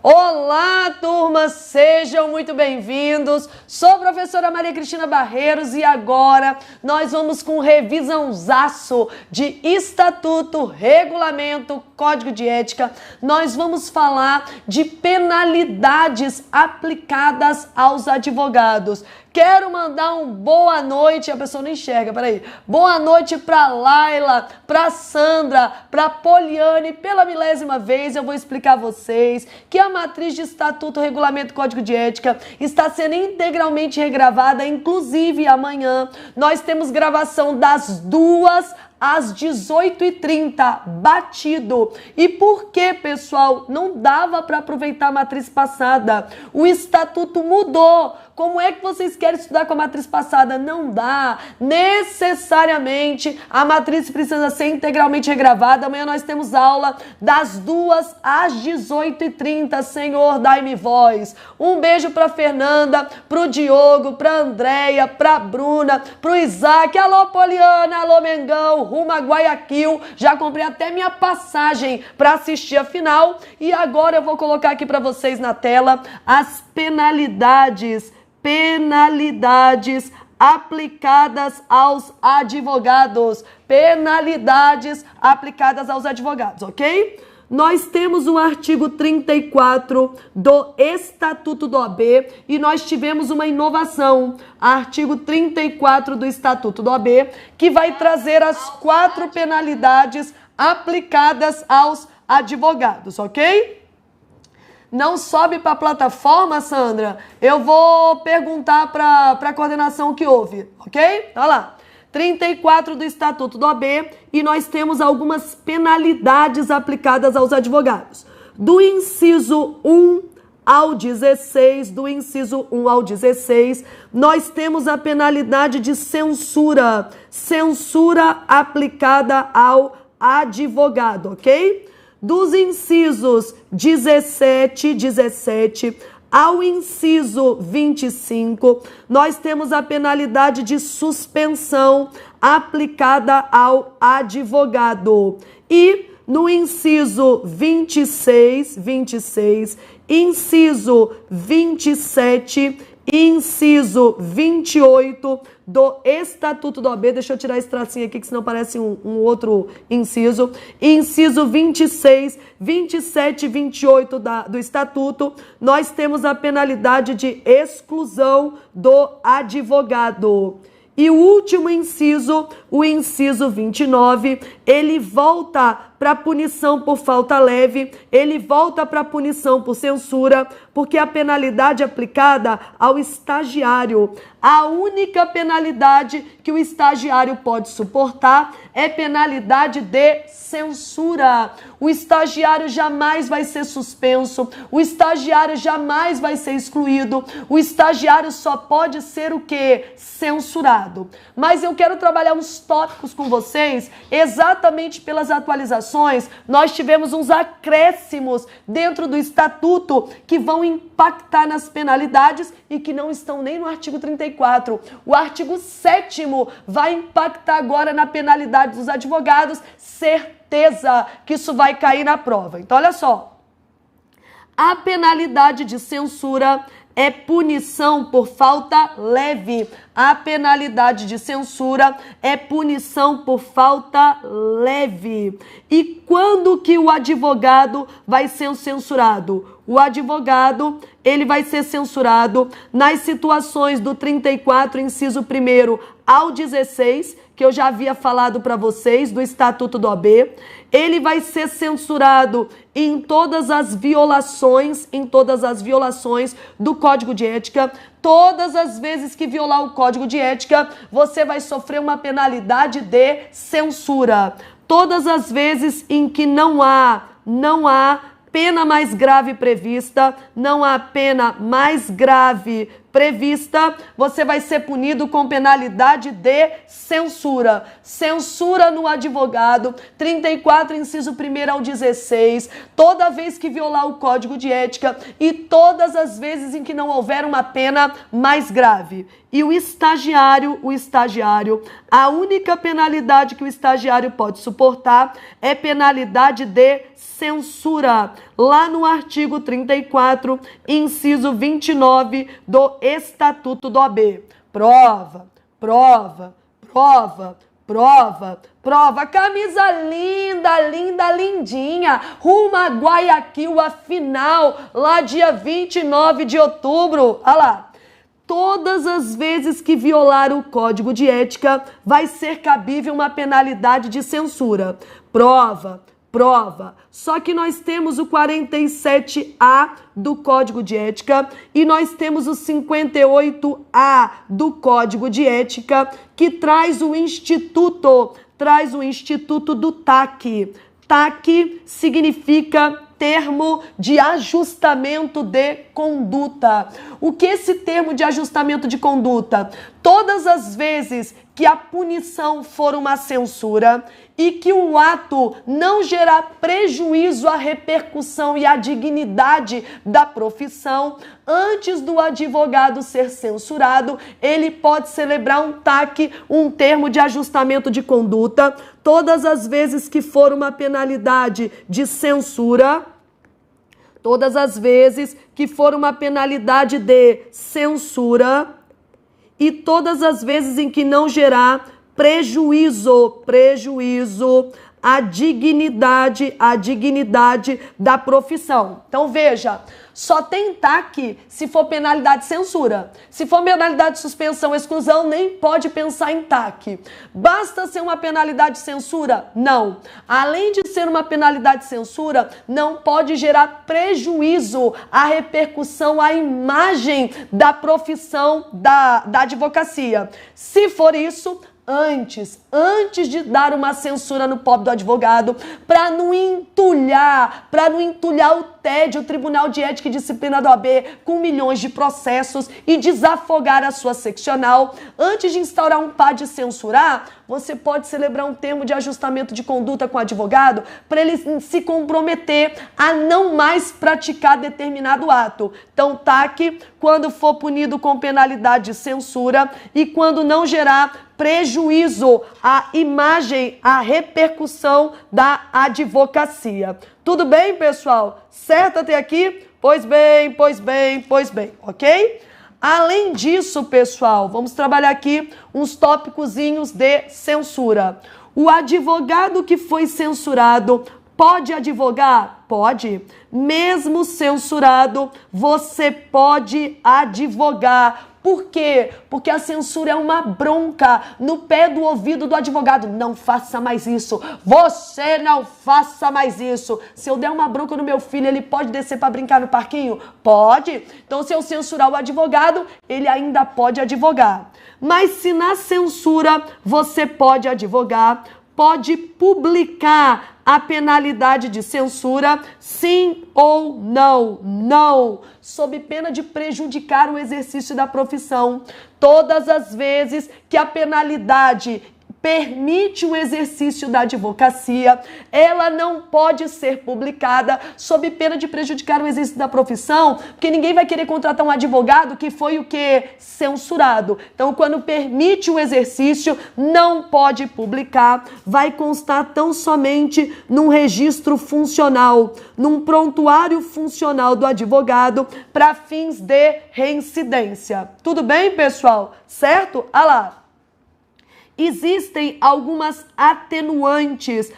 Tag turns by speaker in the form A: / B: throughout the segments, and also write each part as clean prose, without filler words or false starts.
A: Olá, turma! Sejam muito bem-vindos. Sou a professora Maria Cristina Barreiros e agora nós vamos com revisãozaço de Estatuto, Regulamento, Código de Ética. Nós vamos falar de penalidades aplicadas aos advogados. Quero mandar um boa noite, a pessoa não enxerga, peraí. Boa noite para Laila, para Sandra, para Poliane. Pela milésima vez eu vou explicar a vocês que a matriz de Estatuto, Regulamento e Código de Ética está sendo integralmente regravada, inclusive amanhã nós temos gravação das 2 às 18h30, batido. E por que, pessoal, não dava para aproveitar a matriz passada? O Estatuto mudou. Como é que vocês querem estudar com a matriz passada? Não dá. Necessariamente, a matriz precisa ser integralmente regravada. Amanhã nós temos aula das 2 às 18h30. Senhor, dai-me voz. Um beijo para Fernanda, para o Diogo, para a Andréia, para a Bruna, para o Isaac. Alô, Poliana, alô, Mengão, rumo a Guayaquil. Já comprei até minha passagem para assistir a final. E agora eu vou colocar aqui para vocês na tela as penalidades aplicadas aos advogados. Penalidades aplicadas aos advogados, ok? Nós temos o artigo 34 do Estatuto do OAB e nós tivemos uma inovação. Artigo 34 do Estatuto do OAB, que vai trazer as 4 penalidades aplicadas aos advogados, ok? Não sobe para a plataforma, Sandra? Eu vou perguntar para a coordenação o que houve, ok? Olha lá. 34 do Estatuto do OAB e nós temos algumas penalidades aplicadas aos advogados. Do inciso 1 ao 16, nós temos a penalidade de censura. Censura aplicada ao advogado, ok? Dos incisos 17 ao inciso 25, nós temos a penalidade de suspensão aplicada ao advogado. E no inciso 26, inciso 27, inciso 28 do Estatuto do OAB, deixa eu tirar esse tracinho aqui que senão parece um outro inciso, inciso 26, 27 e 28 do Estatuto, nós temos a penalidade de exclusão do advogado. E o último inciso, o inciso 29, ele volta para punição por falta leve, ele volta para punição por censura, porque a penalidade aplicada ao estagiário, a única penalidade que o estagiário pode suportar é penalidade de censura. O estagiário jamais vai ser suspenso, o estagiário jamais vai ser excluído, o estagiário só pode ser o quê? Censurado. Mas eu quero trabalhar uns tópicos com vocês, exatamente pelas atualizações. Nós tivemos uns acréscimos dentro do Estatuto que vão impactar nas penalidades e que não estão nem no artigo 34. O artigo 7º vai impactar agora na penalidade dos advogados, certeza que isso vai cair na prova. Então, olha só. A penalidade de censura é punição por falta leve. A penalidade de censura é punição por falta leve. E quando que o advogado vai ser censurado? O advogado, ele vai ser censurado nas situações do 34, inciso 1º ao 16, que eu já havia falado para vocês, do Estatuto do OAB. Ele vai ser censurado em todas as violações do Código de Ética. Todas as vezes que violar o Código de Ética, você vai sofrer uma penalidade de censura. Todas as vezes em que não há pena mais grave prevista, não há pena mais grave prevista, você vai ser punido com penalidade de censura. Censura no advogado, 34, inciso 1º ao 16, toda vez que violar o Código de Ética e todas as vezes em que não houver uma pena mais grave. E o estagiário, a única penalidade que o estagiário pode suportar é penalidade de censura, lá no artigo 34, inciso 29 do Estatuto da OAB. Prova, prova, prova, prova, prova. Camisa linda, linda, lindinha. Rumo a Guayaquil, a final, lá dia 29 de outubro. Olha lá. Todas as vezes que violar o Código de Ética, vai ser cabível uma penalidade de censura. Prova, prova. Só que nós temos o 47A do Código de Ética e nós temos o 58A do Código de Ética, que traz o instituto do TAC. TAC significa termo de ajustamento de conduta. O que é esse termo de ajustamento de conduta? Todas as vezes que a punição for uma censura e que o ato não gerar prejuízo à repercussão e à dignidade da profissão, antes do advogado ser censurado, ele pode celebrar um TAC, um termo de ajustamento de conduta. Todas as vezes que for uma penalidade de censura, todas as vezes que for uma penalidade de censura e todas as vezes em que não gerar prejuízo à dignidade da profissão. Então veja, só tem TAC se for penalidade de censura. Se for penalidade de suspensão, exclusão, nem pode pensar em TAC. Basta ser uma penalidade de censura? Não. Além de ser uma penalidade de censura, não pode gerar prejuízo à repercussão, à imagem da profissão da advocacia. Se for isso, antes de dar uma censura no pobre do advogado, para não entulhar o TED, o Tribunal de Ética e Disciplina da OAB, com milhões de processos e desafogar a sua seccional, antes de instaurar um par de censurar, você pode celebrar um termo de ajustamento de conduta com o advogado para ele se comprometer a não mais praticar determinado ato. Então, TAC, quando for punido com penalidade de censura e quando não gerar prejuízo à imagem, à repercussão da advocacia. Tudo bem, pessoal? Certo até aqui? Pois bem, ok? Além disso, pessoal, vamos trabalhar aqui uns tópicozinhos de censura. O advogado que foi censurado pode advogar? Pode. Mesmo censurado, você pode advogar. Por quê? Porque a censura é uma bronca no pé do ouvido do advogado. Não faça mais isso. Você não faça mais isso. Se eu der uma bronca no meu filho, ele pode descer para brincar no parquinho? Pode. Então, se eu censurar o advogado, ele ainda pode advogar. Mas se na censura você pode advogar, pode publicar a penalidade de censura, sim ou não? Não, sob pena de prejudicar o exercício da profissão. Todas as vezes que a penalidade permite o exercício da advocacia, ela não pode ser publicada sob pena de prejudicar o exercício da profissão, porque ninguém vai querer contratar um advogado que foi o que? Censurado. Então, quando permite o exercício, não pode publicar, vai constar tão somente num registro funcional, num prontuário funcional do advogado para fins de reincidência. Tudo bem, pessoal? Certo? Olha lá. Existem algumas atenuantes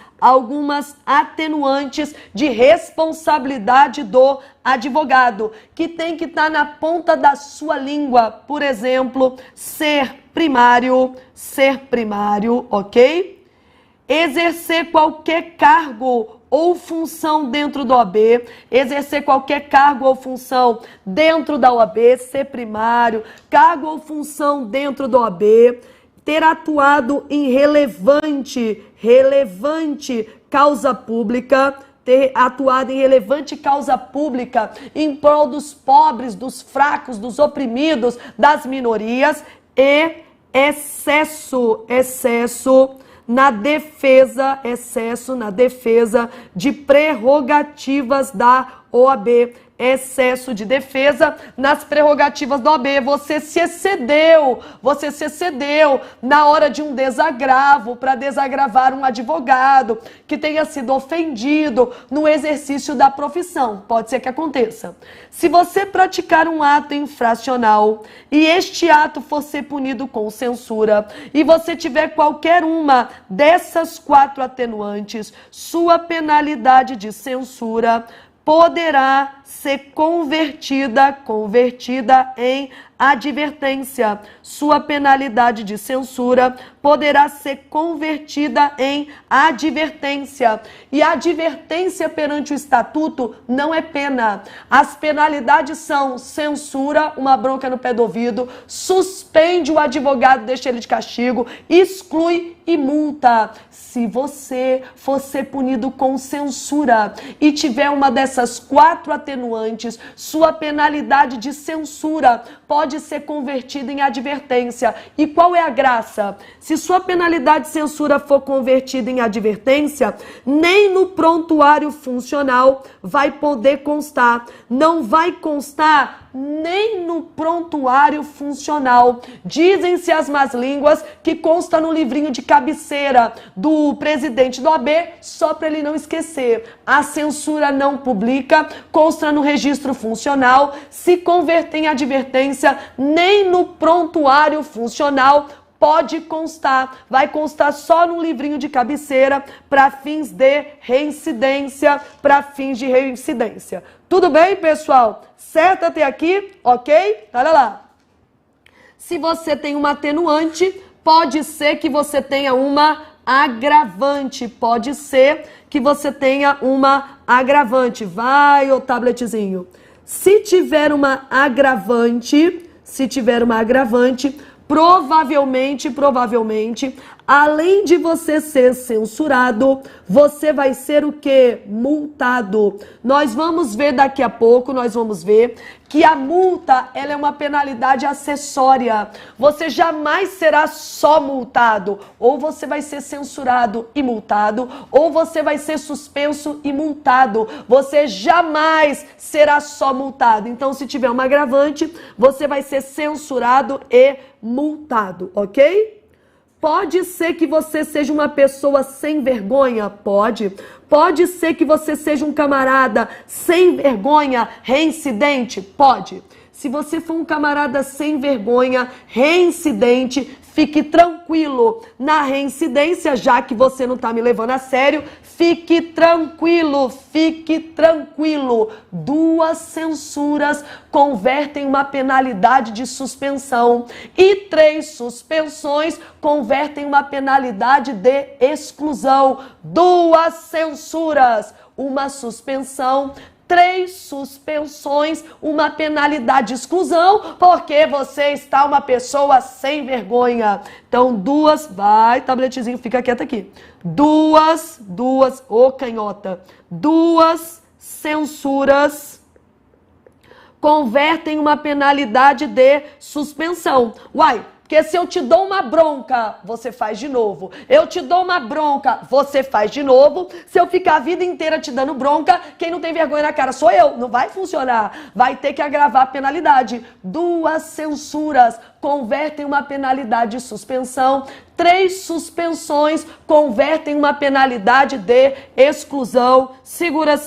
A: de responsabilidade do advogado, que tem que estar na ponta da sua língua. Por exemplo, ser primário, ok? Exercer qualquer cargo ou função dentro da OAB, exercer qualquer cargo ou função dentro da OAB, ser primário, cargo ou função dentro da OAB, ter atuado em relevante causa pública, em prol dos pobres, dos fracos, dos oprimidos, das minorias, e excesso na defesa de prerrogativas da OAB, excesso de defesa nas prerrogativas da OAB. Você se excedeu na hora de um desagravo para desagravar um advogado que tenha sido ofendido no exercício da profissão. Pode ser que aconteça. Se você praticar um ato infracional e este ato for ser punido com censura e você tiver qualquer uma dessas 4 atenuantes, sua penalidade de censura poderá ser convertida em advertência. Sua penalidade de censura poderá ser convertida em advertência. E a advertência perante o estatuto não é pena. As penalidades são censura, uma bronca no pé do ouvido, suspende o advogado, deixa ele de castigo, exclui e multa. Se você for ser punido com censura e tiver uma dessas 4 atenuantes, sua penalidade de censura pode ser convertida em advertência. E qual é a graça? Se sua penalidade de censura for convertida em advertência, nem no prontuário funcional vai poder constar. Não vai constar nem no prontuário funcional. Dizem-se as más línguas que consta no livrinho de cabeceira do presidente do OAB, só para ele não esquecer. A censura não publica, consta no registro funcional, se converter em advertência, nem no prontuário funcional pode constar, vai constar só no livrinho de cabeceira para fins de reincidência, Tudo bem, pessoal? Certo até aqui? Ok? Olha lá. Se você tem uma atenuante, pode ser que você tenha uma agravante. Pode ser que você tenha uma agravante. Vai, ô tabletzinho. Se tiver uma agravante, provavelmente, além de você ser censurado, você vai ser o quê? Multado. Nós vamos ver daqui a pouco, que a multa, ela é uma penalidade acessória. Você jamais será só multado. Ou você vai ser censurado e multado, ou você vai ser suspenso e multado. Você jamais será só multado. Então, se tiver uma agravante, você vai ser censurado e multado, ok? Pode ser que você seja uma pessoa sem vergonha? Pode. Pode ser que você seja um camarada sem vergonha, reincidente? Pode. Se você for um camarada sem vergonha, reincidente, fique tranquilo. Na reincidência, já que você não está me levando a sério, fique tranquilo. 2 censuras convertem uma penalidade de suspensão e 3 suspensões convertem uma penalidade de exclusão. 2 censuras, uma suspensão, 3 suspensões, uma penalidade de exclusão, porque você está uma pessoa sem vergonha. Então, 2, vai, tabletezinho, fica quieto aqui. 2, ô canhota, 2 censuras convertem uma penalidade de suspensão. Uai, porque se eu te dou uma bronca, você faz de novo. Eu te dou uma bronca, você faz de novo. Se eu ficar a vida inteira te dando bronca, quem não tem vergonha na cara sou eu. Não vai funcionar. Vai ter que agravar a penalidade. 2 censuras convertem uma penalidade de suspensão. 3 suspensões convertem uma penalidade de exclusão. Segura,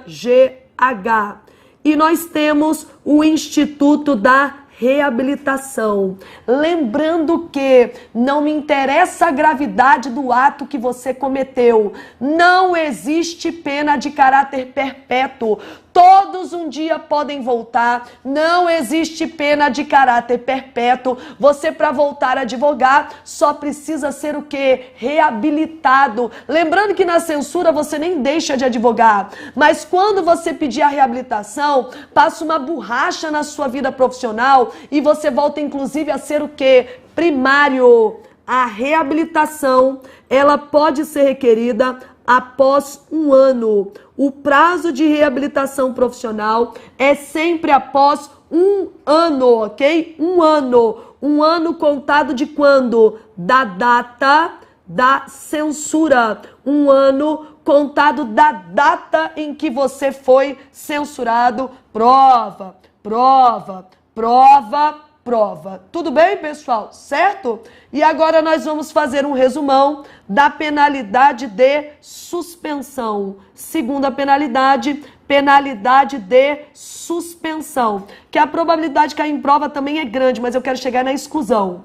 A: GH. E nós temos o Instituto da Reabilitação. Lembrando que não me interessa a gravidade do ato que você cometeu. Não existe pena de caráter perpétuo. Todos um dia podem voltar. Não existe pena de caráter perpétuo. Você, para voltar a advogar, só precisa ser o quê? Reabilitado. Lembrando que na censura você nem deixa de advogar. Mas quando você pedir a reabilitação, passa uma borracha na sua vida profissional e você volta inclusive a ser o quê? Primário. A reabilitação, ela pode ser requerida após 1 ano. O prazo de reabilitação profissional é sempre após 1 ano, ok? 1 ano. 1 ano contado de quando? Da data da censura. 1 ano contado da data em que você foi censurado. Prova, prova, prova, prova. Tudo bem, pessoal? Certo? E agora nós vamos fazer um resumão da penalidade de suspensão. Segunda penalidade, penalidade de suspensão. Que a probabilidade de cair em prova também é grande, mas eu quero chegar na exclusão.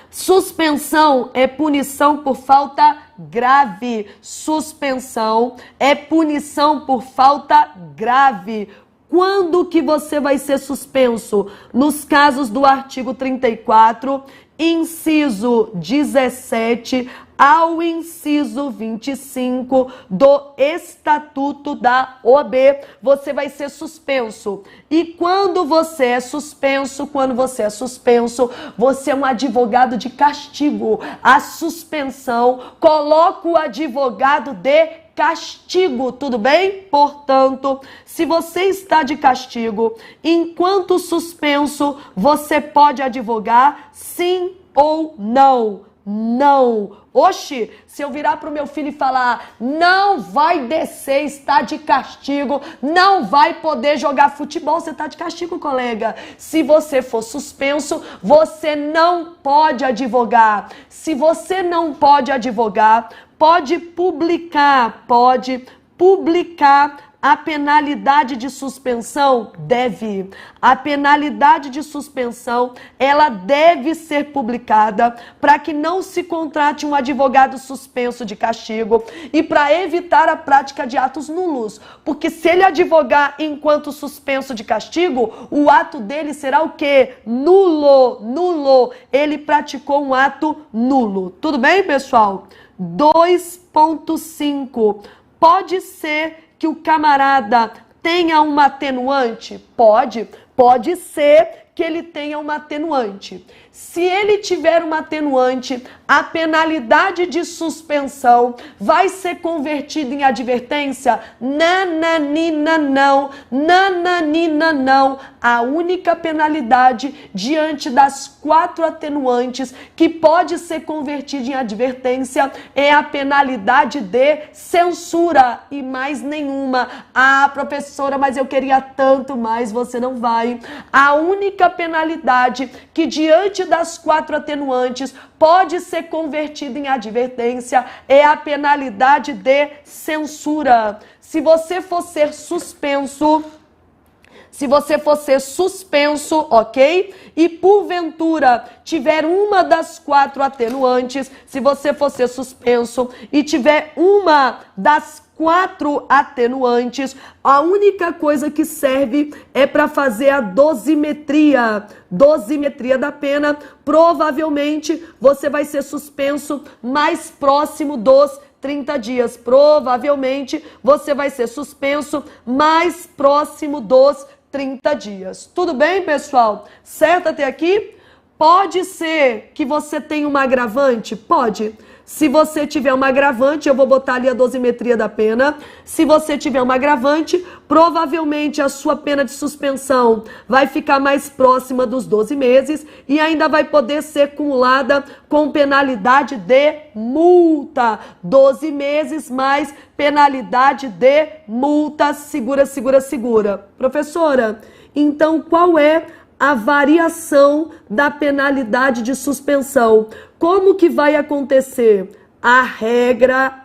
A: Suspensão é punição por falta grave. Suspensão é punição por falta grave. Quando que você vai ser suspenso? Nos casos do artigo 34, inciso 17 ao inciso 25 do Estatuto da OAB, você vai ser suspenso. E quando você é suspenso, você é um advogado de castigo. A suspensão coloca o advogado de castigo, tudo bem? Portanto, se você está de castigo, enquanto suspenso, você pode advogar sim ou não? Não. Oxi, se eu virar pro meu filho e falar, não vai descer, está de castigo, não vai poder jogar futebol, você está de castigo, colega. Se você for suspenso, você não pode advogar. Se você não pode advogar, pode publicar a penalidade de suspensão? Deve. A penalidade de suspensão, ela deve ser publicada para que não se contrate um advogado suspenso de castigo e para evitar a prática de atos nulos. Porque se ele advogar enquanto suspenso de castigo, o ato dele será o quê? Nulo. Nulo. Ele praticou um ato nulo. Tudo bem, pessoal? 2.5. Pode ser que o camarada tenha uma atenuante? Pode ser que ele tenha uma atenuante. Se ele tiver uma atenuante, a penalidade de suspensão vai ser convertida em advertência? Nananina não, nananina não. A única penalidade diante das 4 atenuantes que pode ser convertida em advertência é a penalidade de censura e mais nenhuma. Ah, professora, mas eu queria tanto mais, você não vai. A única penalidade que diante das 4 atenuantes pode ser convertida em advertência é a penalidade de censura. Se você for ser suspenso, ok? E porventura tiver uma das 4 atenuantes, se você for ser suspenso e tiver uma das 4 atenuantes, a única coisa que serve é para fazer a dosimetria da pena. Provavelmente você vai ser suspenso mais próximo dos 30 dias. Provavelmente você vai ser suspenso mais próximo dos 30 dias. Tudo bem, pessoal? Certo até aqui? Pode ser que você tenha uma agravante? Pode. Se você tiver uma agravante, eu vou botar ali a dosimetria da pena. Se você tiver uma agravante, provavelmente a sua pena de suspensão vai ficar mais próxima dos 12 meses e ainda vai poder ser cumulada com penalidade de multa. 12 meses mais penalidade de multa. Segura. Professora, então qual é a variação da penalidade de suspensão? Como que vai acontecer? A regra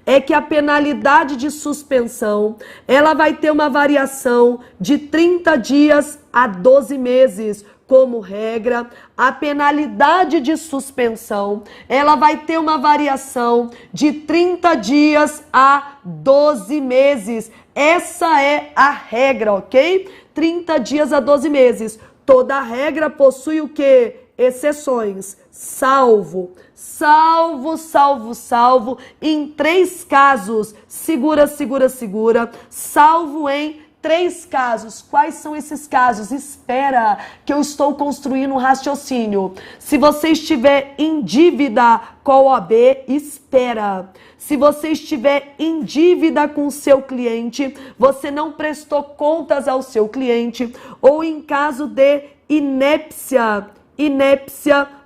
A: é que a penalidade de suspensão, ela vai ter uma variação de 30 dias a 12 meses. Como regra, a penalidade de suspensão, ela vai ter uma variação de 30 dias a 12 meses. Essa é a regra, ok? 30 dias a 12 meses. Toda regra possui o quê? Exceções. Salvo em 3 casos. Segura. Salvo em 3 casos. Quais são esses casos? Espera, que eu estou construindo um raciocínio. Se você estiver em dívida com a OAB, espera. Se você estiver em dívida com o seu cliente, você não prestou contas ao seu cliente, ou em caso de inépcia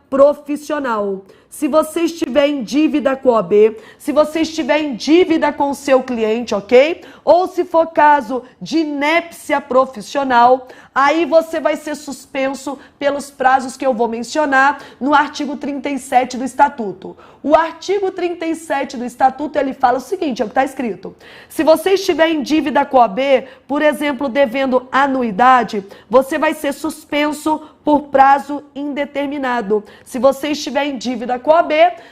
A: profissional. se você estiver em dívida com a OAB, se você estiver em dívida com o seu cliente, ok? Ou se for caso de inépcia profissional, aí você vai ser suspenso pelos prazos que eu vou mencionar no artigo 37 do Estatuto. O artigo 37 do Estatuto, ele fala o seguinte, é o que está escrito. Se você estiver em dívida com a OAB, por exemplo, devendo anuidade, você vai ser suspenso por prazo indeterminado. Se você estiver em dívida com a OAB,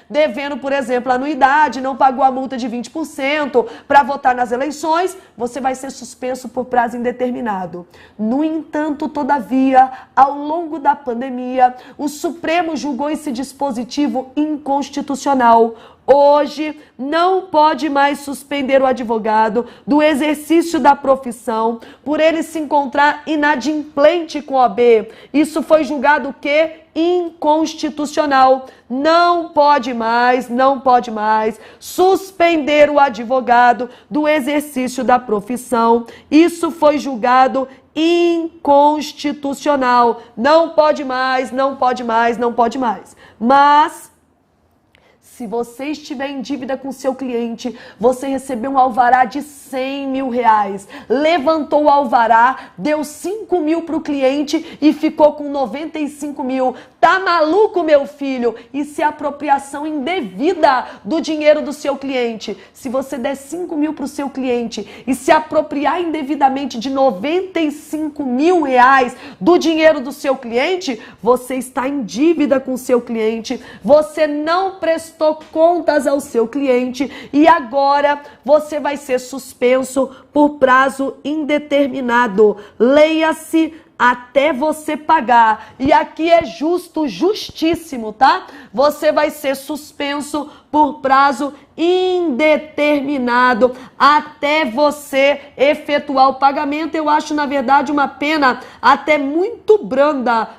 A: devendo, por exemplo, anuidade, não pagou a multa de 20% para votar nas eleições, você vai ser suspenso por prazo indeterminado. No entanto, todavia, ao longo da pandemia, o Supremo julgou esse dispositivo inconstitucional. Hoje, não pode mais suspender o advogado do exercício da profissão por ele se encontrar inadimplente com a OAB. Isso foi julgado o quê? Inconstitucional. Não pode mais suspender o advogado do exercício da profissão. Isso foi julgado inconstitucional. Não pode mais. Mas se você estiver em dívida com seu cliente, você recebeu um alvará de 100 mil reais, levantou o alvará, deu 5 mil para o cliente e ficou com 95 mil. Tá maluco, meu filho? Isso é apropriação indevida do dinheiro do seu cliente. Se você der 5 mil para o seu cliente e se apropriar indevidamente de 95 mil reais do dinheiro do seu cliente, você está em dívida com o seu cliente, você não prestou contas ao seu cliente e agora você vai ser suspenso por prazo indeterminado. Leia-se até você pagar. E aqui é justo, justíssimo, tá? Você vai ser suspenso por prazo indeterminado até você efetuar o pagamento. Eu acho, na verdade, uma pena até muito branda,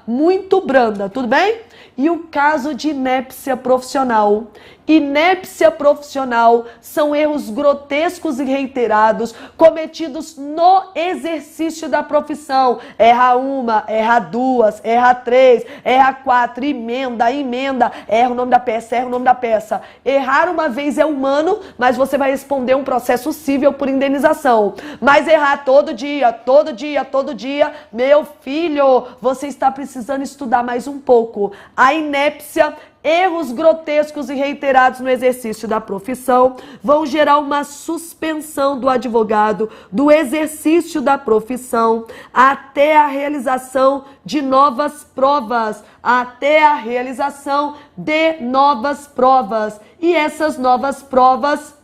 A: tudo bem? E o caso de inépcia profissional? Inépcia profissional são erros grotescos e reiterados cometidos no exercício da profissão. Erra uma, erra duas, erra três, erra quatro, emenda, erra o nome da peça, Errar uma vez é humano, mas você vai responder um processo cível por indenização. Mas errar todo dia, meu filho, você está precisando estudar mais um pouco. A inépcia, erros grotescos e reiterados no exercício da profissão vão gerar uma suspensão do advogado do exercício da profissão até a realização de novas provas. E essas novas provas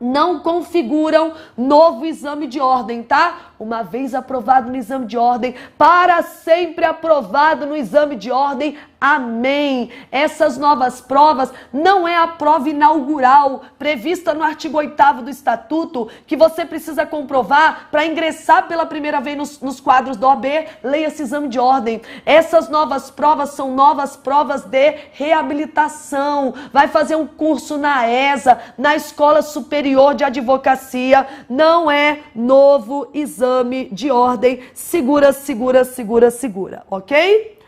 A: não configuram novo exame de ordem, tá? Uma vez aprovado no exame de ordem, para sempre aprovado no exame de ordem, amém. Essas novas provas não é a prova inaugural prevista no artigo 8º do Estatuto, que você precisa comprovar para ingressar pela primeira vez nos quadros da OAB, leia esse exame de ordem. Essas novas provas são novas provas de reabilitação. Vai fazer um curso na ESA, na Escola Superior de Advocacia, não é novo exame de ordem. Segura, ok?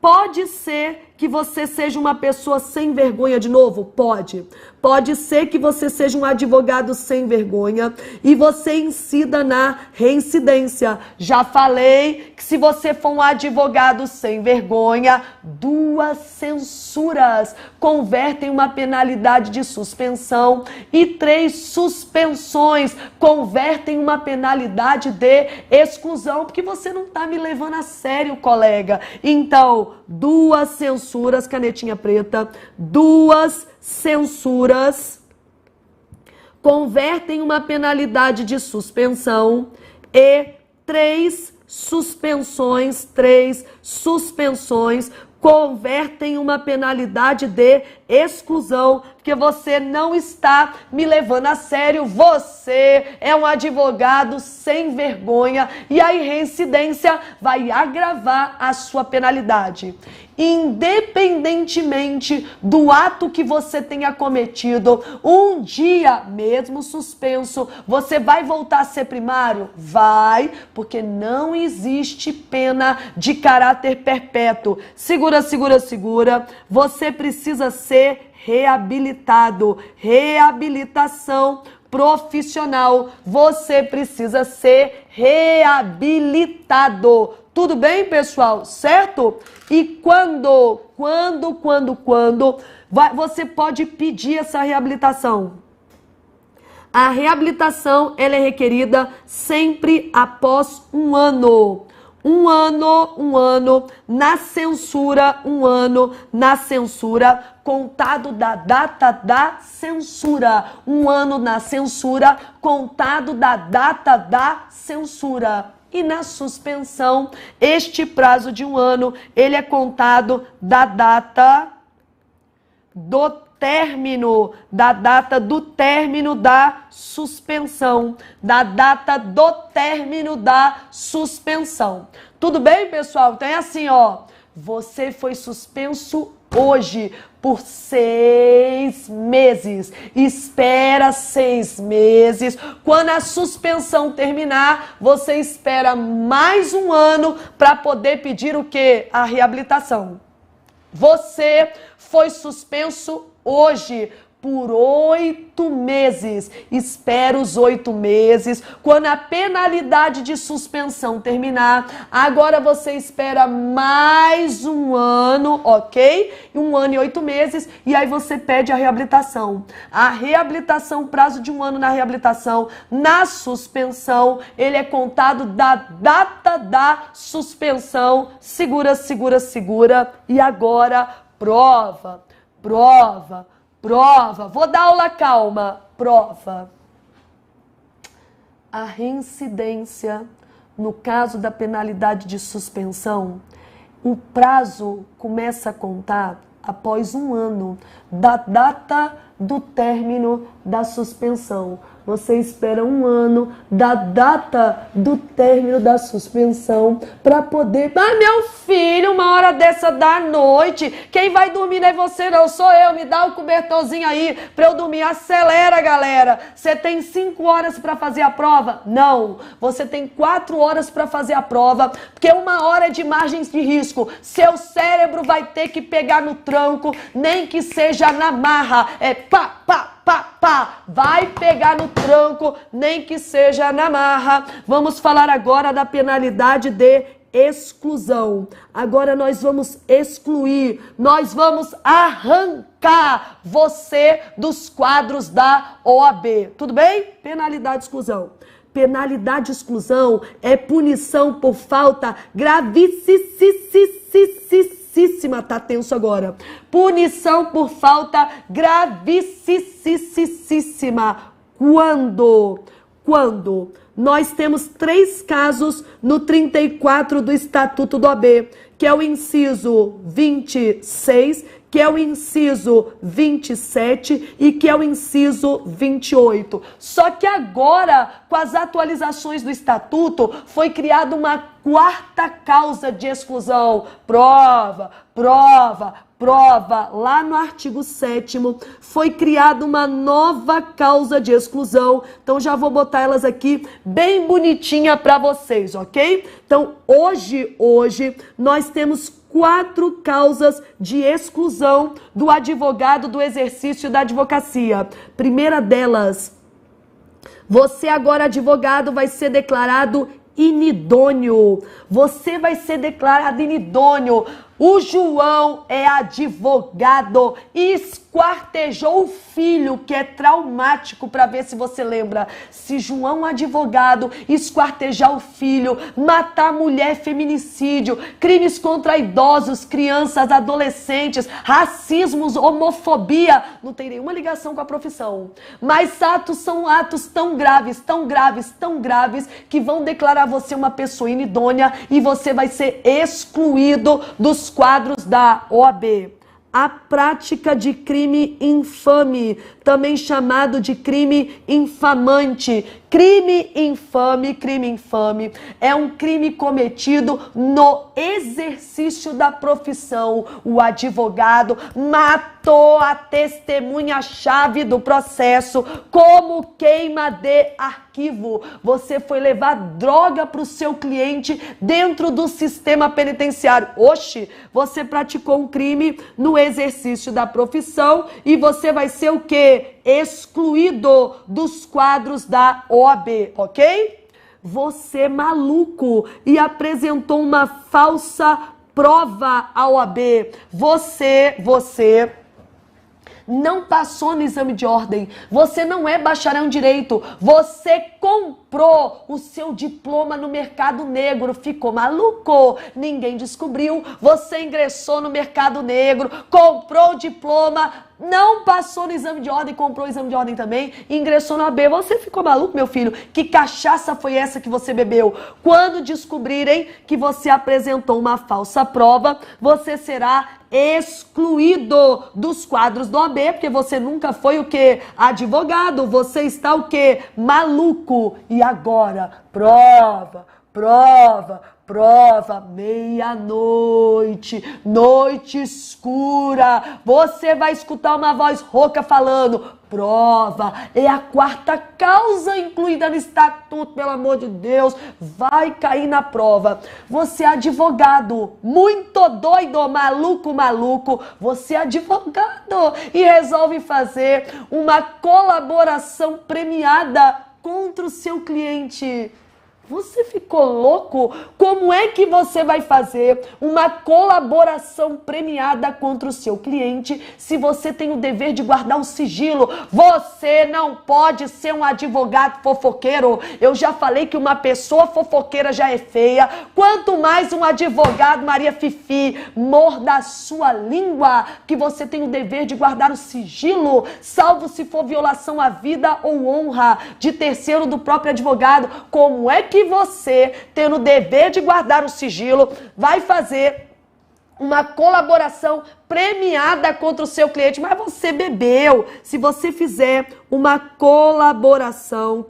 A: Pode ser que você seja uma pessoa sem vergonha de novo? Pode. Pode ser que você seja um advogado sem vergonha e você incida na reincidência. Já falei que se você for um advogado sem vergonha, 2 censuras convertem uma penalidade de suspensão e 3 suspensões convertem uma penalidade de exclusão, porque você não está me levando a sério, colega. Então, 2 censuras, canetinha preta, 2 censuras convertem uma penalidade de suspensão e 3 suspensões convertem uma penalidade de exclusão, porque porque você não está me levando a sério. Você é um advogado sem vergonha e a reincidência vai agravar a sua penalidade. Independentemente do ato que você tenha cometido, um dia, mesmo suspenso, você vai voltar a ser primário? Vai, porque não existe pena de caráter perpétuo. Segura, segura, segura. Você precisa ser reabilitado. Reabilitação profissional. Você precisa ser reabilitado. Tudo bem, pessoal? Certo? E quando você pode pedir essa reabilitação? A reabilitação, ela é requerida sempre após um ano. Um ano, na censura, contado da data da censura. Um ano na censura, contado da data da censura. E na suspensão, este prazo de um ano, ele é contado da data do término, da data do término da suspensão, da data do término da suspensão. Tudo bem, pessoal? Então é assim, ó, você foi suspenso hoje por 6 meses. Espera 6 meses. Quando a suspensão terminar, você espera mais um ano para poder pedir o quê? A reabilitação. Você foi suspenso hoje por 8 meses. Espera os 8 meses. Quando a penalidade de suspensão terminar, agora você espera mais um ano, ok? 1 ano e 8 meses, e aí você pede a reabilitação. A reabilitação, prazo de 1 ano na reabilitação, na suspensão, ele é contado da data da suspensão. Segura, segura, segura. E agora, prova, prova, prova. Vou dar aula calma. Prova. A reincidência, no caso da penalidade de suspensão, o prazo começa a contar após 1 ano da data do término da suspensão. Você espera 1 ano da data do término da suspensão para poder... Ah, meu filho, 1h dessa da noite, quem vai dormir não é você não, sou eu, me dá o cobertorzinho aí para eu dormir. Acelera, galera. Você tem 5 horas para fazer a prova? Não, você tem 4 horas para fazer a prova, porque 1 hora é de margens de risco. Seu cérebro vai ter que pegar no tranco, nem que seja na marra. É pá, pá, pá, pá. Vai pegar no tranco, nem que seja na marra. Vamos falar agora da penalidade de exclusão. Agora nós vamos excluir, nós vamos arrancar você dos quadros da OAB. Tudo bem? Penalidade de exclusão. Penalidade de exclusão é punição por falta gravíssima, tá tenso agora. Punição por falta gravíssima. Quando nós temos 3 casos no 34 do Estatuto do OAB, que é o inciso 26, que é o inciso 27 e que é o inciso 28. Só que agora, com as atualizações do Estatuto, foi criada uma 4ª causa de exclusão. Prova, prova, prova. Lá no artigo 7º foi criada uma nova causa de exclusão. Então já vou botar elas aqui bem bonitinha para vocês, ok? Então hoje nós temos 4 causas de exclusão do advogado do exercício da advocacia. Primeira delas, você agora, advogado, vai ser declarado inidôneo. Você vai ser declarado inidôneo. O João é advogado e esquartejou o filho, que é traumático, para ver se você lembra. Se João, advogado, esquartejar o filho, matar mulher, feminicídio, crimes contra idosos, crianças, adolescentes, racismos, homofobia, não tem nenhuma ligação com a profissão. Mas atos são atos tão graves, que vão declarar você uma pessoa inidônea e você vai ser excluído dos quadros da OAB. a prática de crime infame, também chamado de crime infamante. Crime infame é um crime cometido no exercício da profissão. O advogado matou a testemunha-chave do processo como queima de arquivo. Você foi levar droga para o seu cliente dentro do sistema penitenciário. Oxe, você praticou um crime no exercício da profissão e você vai ser o quê? Excluído dos quadros da OAB, ok? Você maluco e apresentou uma falsa prova à OAB. Você não passou no exame de ordem, você não é bacharel em direito, você comprou o seu diploma no mercado negro, ficou maluco, ninguém descobriu, você ingressou no mercado negro, comprou o diploma, não passou no exame de ordem, comprou o exame de ordem também, ingressou na OAB. Você ficou maluco, meu filho? Que cachaça foi essa que você bebeu? Quando descobrirem que você apresentou uma falsa prova, você será excluído dos quadros do OAB, porque você nunca foi o quê? Advogado. Você está o quê? Maluco. E agora? Prova, meia-noite, noite escura, você vai escutar uma voz rouca falando, prova, é a quarta causa incluída no estatuto, pelo amor de Deus, vai cair na prova. Você é advogado, muito doido, maluco, você é advogado e resolve fazer uma colaboração premiada contra o seu cliente. Você ficou louco? Como é que você vai fazer uma colaboração premiada contra o seu cliente se você tem o dever de guardar o sigilo? Você não pode ser um advogado fofoqueiro. Eu já falei que uma pessoa fofoqueira já é feia. Quanto mais um advogado, Maria Fifi, morda a sua língua, que você tem o dever de guardar o sigilo, salvo se for violação à vida ou honra de terceiro do próprio advogado. Como é que você, tendo o dever de guardar o sigilo, vai fazer uma colaboração premiada contra o seu cliente? Mas você bebeu. Se você fizer uma colaboração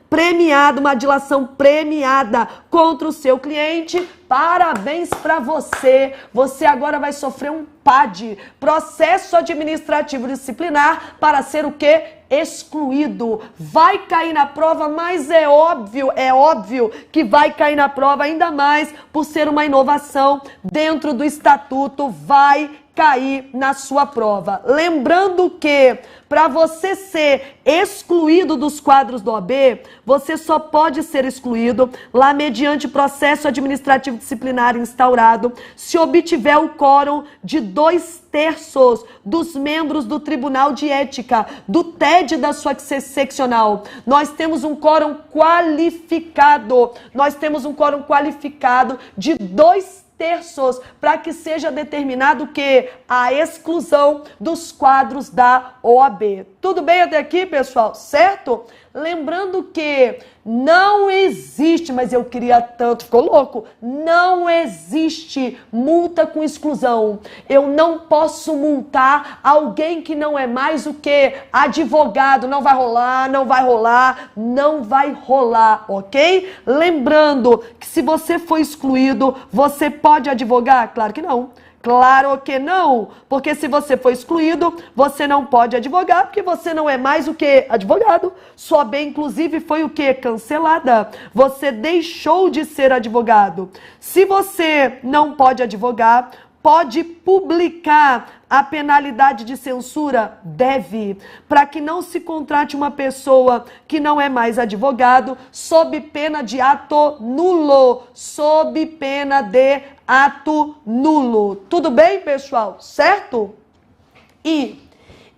A: premiada, uma dilação premiada contra o seu cliente, parabéns para você. Você agora vai sofrer um PAD, processo administrativo disciplinar, para ser o quê? Excluído. Vai cair na prova, mas é óbvio que vai cair na prova, ainda mais por ser uma inovação dentro do estatuto, vai cair na sua prova. Lembrando que para você ser excluído dos quadros do OAB, você só pode ser excluído lá mediante processo administrativo disciplinar instaurado se obtiver o quórum de 2/3 dos membros do Tribunal de Ética, do TED da sua seccional. Nós temos um quórum qualificado. De 2/3 para que seja determinado que a exclusão dos quadros da OAB. Tudo bem até aqui, pessoal? Certo? Lembrando que não existe, mas eu queria tanto, ficou louco? Não existe multa com exclusão. Eu não posso multar alguém que não é mais o que advogado. Não vai rolar, ok? Lembrando que se você for excluído, você pode advogar? Claro que não. Claro que não, porque se você for excluído, você não pode advogar, porque você não é mais o que? Advogado. Sua OAB, inclusive, foi o que? Cancelada. Você deixou de ser advogado. Se você não pode advogar, pode publicar a penalidade de censura? Deve, para que não se contrate uma pessoa que não é mais advogado, sob pena de ato nulo. Tudo bem, pessoal? Certo? E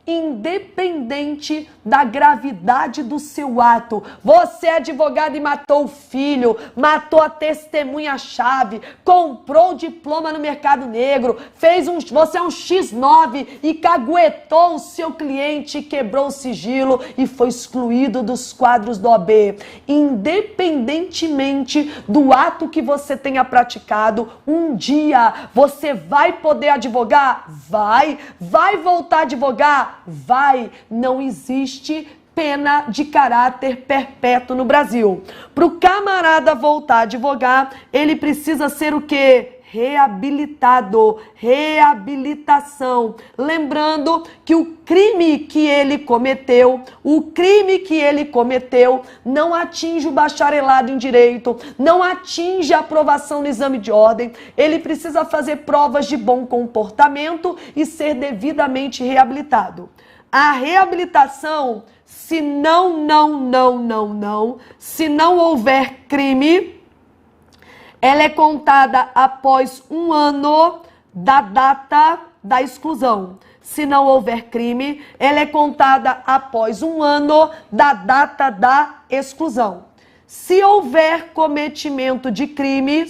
A: independente da gravidade do seu ato. Você é advogado e matou o filho, matou a testemunha-chave, comprou o diploma no mercado negro, você é um X9 e caguetou o seu cliente, quebrou o sigilo e foi excluído dos quadros do OAB. Independentemente do ato que você tenha praticado, um dia você vai poder advogar? Vai. Vai voltar a advogar? Vai. Não existe pena de caráter perpétuo no Brasil. Para o camarada voltar a advogar, ele precisa ser o quê? Reabilitado, reabilitação. Lembrando que o crime que ele cometeu não atinge o bacharelado em direito, não atinge a aprovação no exame de ordem. Ele precisa fazer provas de bom comportamento e ser devidamente reabilitado. A reabilitação, se não houver crime, ela é contada após 1 ano da data da exclusão. Se não houver crime, ela é contada após 1 ano da data da exclusão. Se houver cometimento de crime,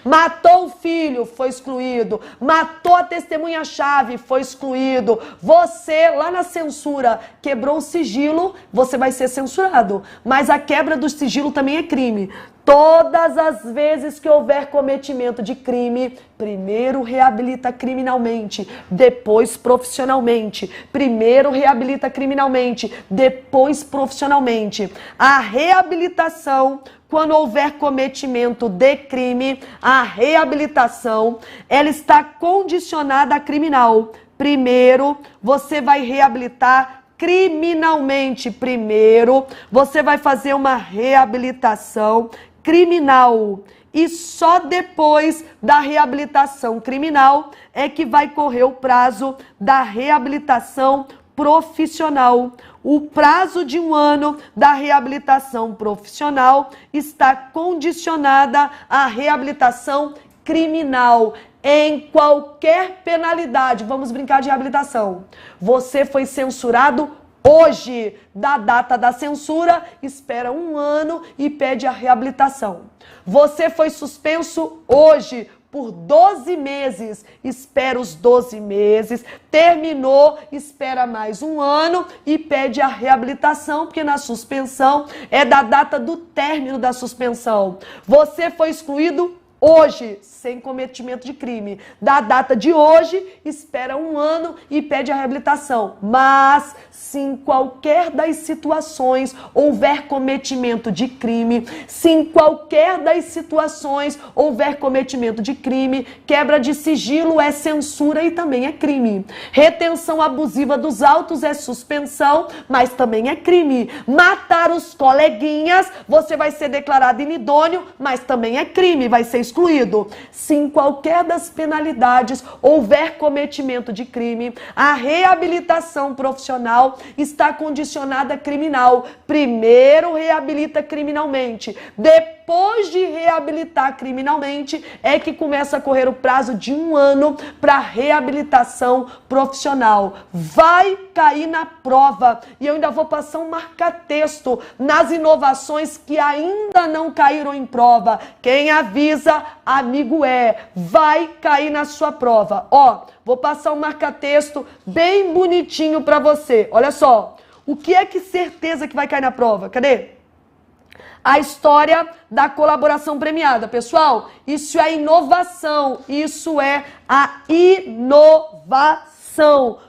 A: matou o filho, foi excluído, matou a testemunha-chave, foi excluído, você, lá na censura, quebrou o sigilo, você vai ser censurado. Mas a quebra do sigilo também é crime. Todas as vezes que houver cometimento de crime, primeiro reabilita criminalmente, depois profissionalmente. Primeiro reabilita criminalmente, depois profissionalmente. A reabilitação, quando houver cometimento de crime, a reabilitação, ela está condicionada a criminal. Primeiro, você vai reabilitar criminalmente. Primeiro, você vai fazer uma reabilitação criminal. E só depois da reabilitação criminal é que vai correr o prazo da reabilitação profissional. O prazo de 1 ano da reabilitação profissional está condicionada à reabilitação criminal. Em qualquer penalidade, vamos brincar de reabilitação. Você foi censurado hoje, da data da censura, espera 1 ano e pede a reabilitação. Você foi suspenso hoje por 12 meses, espera os 12 meses, terminou, espera mais 1 ano e pede a reabilitação, porque na suspensão é da data do término da suspensão. Você foi excluído hoje, sem cometimento de crime. Da data de hoje, espera 1 ano e pede a reabilitação. Mas, se em qualquer das situações houver cometimento de crime, quebra de sigilo é censura e também é crime. Retenção abusiva dos autos é suspensão, mas também é crime. Matar os coleguinhas, você vai ser declarado inidôneo, mas também é crime, vai ser excluído. Se em qualquer das penalidades houver cometimento de crime, a reabilitação profissional está condicionada a criminal. Primeiro reabilita criminalmente, depois de reabilitar criminalmente é que começa a correr o prazo de 1 ano para reabilitação profissional. Vai cair na prova e eu ainda vou passar um marca-texto nas inovações que ainda não caíram em prova. Quem avisa, amigo é. Vai cair na sua prova. Ó, vou passar um marca-texto bem bonitinho para você. Olha só, o que é que certeza que vai cair na prova? Cadê? A história da colaboração premiada. Pessoal, isso é inovação, isso é a inovação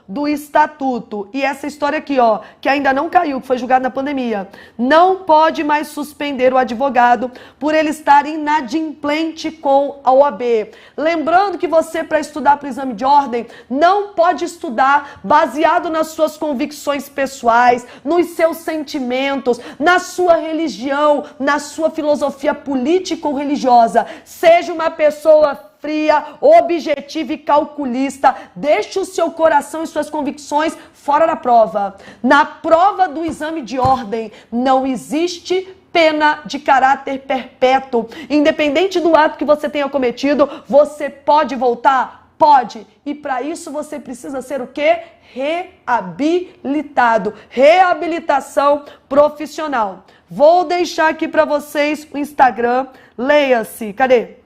A: do estatuto. E essa história aqui, ó, que ainda não caiu, que foi julgada na pandemia, não pode mais suspender o advogado por ele estar inadimplente com a OAB. Lembrando que você, para estudar para o exame de ordem, não pode estudar baseado nas suas convicções pessoais, nos seus sentimentos, na sua religião, na sua filosofia política ou religiosa. Seja uma pessoa fria, objetiva e calculista. Deixe o seu coração e suas convicções fora da prova. Na prova do exame de ordem, não existe pena de caráter perpétuo. Independente do ato que você tenha cometido, você pode voltar? Pode. E para isso você precisa ser o quê? Reabilitado. Reabilitação profissional. Vou deixar aqui para vocês o Instagram. Leia-se. Cadê?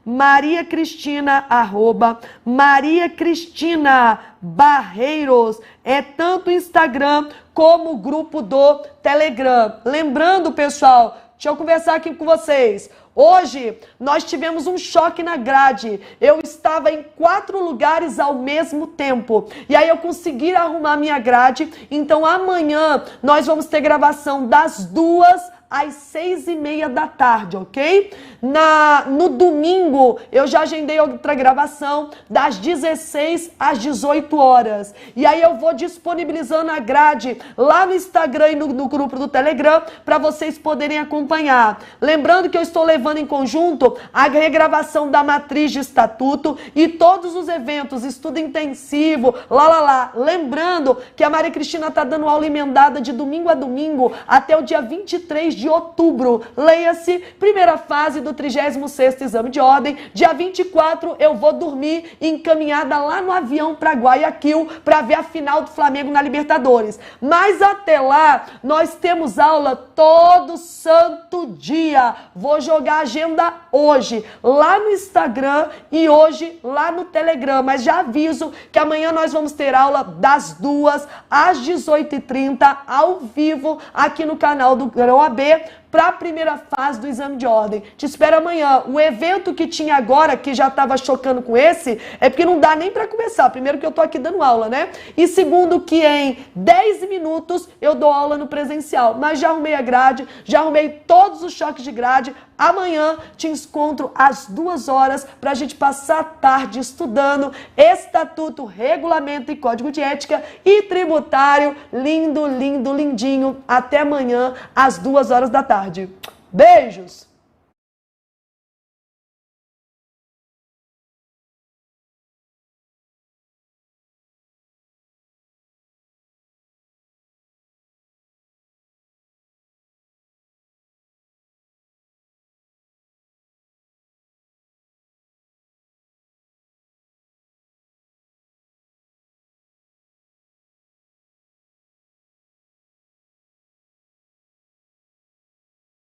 A: Maria Cristina, Maria Cristina Barreiros. É tanto o Instagram como o grupo do Telegram. Lembrando, pessoal, deixa eu conversar aqui com vocês. Hoje, nós tivemos um choque na grade. Eu estava em 4 lugares ao mesmo tempo. E aí eu consegui arrumar minha grade. Então, amanhã, nós vamos ter gravação das 2 às 6h30 da tarde, ok? No domingo, eu já agendei outra gravação das 16 às 18 horas. E aí eu vou disponibilizando a grade lá no Instagram e no grupo do Telegram para vocês poderem acompanhar. Lembrando que eu estou levando em conjunto a regravação da matriz de estatuto e todos os eventos, estudo intensivo, Lembrando que a Maria Cristina está dando aula emendada de domingo a domingo até o dia 23 de outubro. Leia-se, primeira fase do 36º exame de ordem. Dia 24 eu vou dormir encaminhada lá no avião para Guayaquil para ver a final do Flamengo na Libertadores. Mas até lá nós temos aula todo santo dia. Vou jogar a agenda hoje lá no Instagram e hoje lá no Telegram. Mas já aviso que amanhã nós vamos ter aula das 2 às 18h30 ao vivo aqui no canal do OAB para a primeira fase do exame de ordem. Te espero amanhã. O evento que tinha agora, que já estava chocando com esse, é porque não dá nem para começar. Primeiro que eu tô aqui dando aula, né? E segundo que em 10 minutos eu dou aula no presencial. Mas já arrumei a grade, já arrumei todos os choques de grade. Amanhã te encontro às 2 horas para a gente passar a tarde estudando Estatuto, Regulamento e Código de Ética e Tributário. Lindo, lindo, lindinho. Até amanhã às 2 horas da tarde. Beijos!